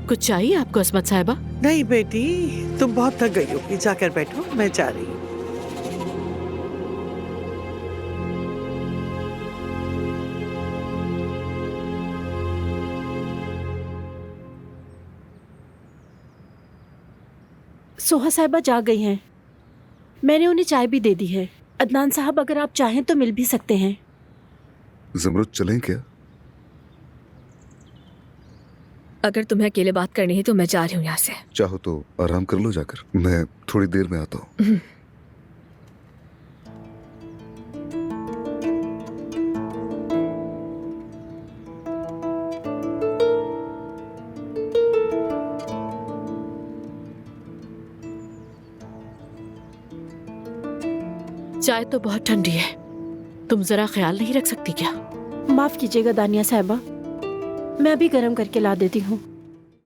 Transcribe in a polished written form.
कुछ चाहिए आपको असमत साहिबा? नहीं बेटी, तुम बहुत थक गई होगी, जाकर बैठो, मैं जा रही हूँ। सोहा साहिबा जा गई हैं। मैंने उन्हें चाय भी दे दी है। अदनान साहब, अगर आप चाहें तो मिल भी सकते हैं। ज़मरुद चलें क्या? अगर तुम्हें अकेले बात करनी है तो मैं जा रही हूँ यहाँ से। चाहो तो आराम कर लो जाकर, मैं थोड़ी देर में आता हूँ। चाय तो बहुत ठंडी है, तुम जरा ख्याल नहीं रख सकती क्या? माफ कीजिएगा दानिया साहिबा, मैं अभी गर्म करके ला देती हूँ।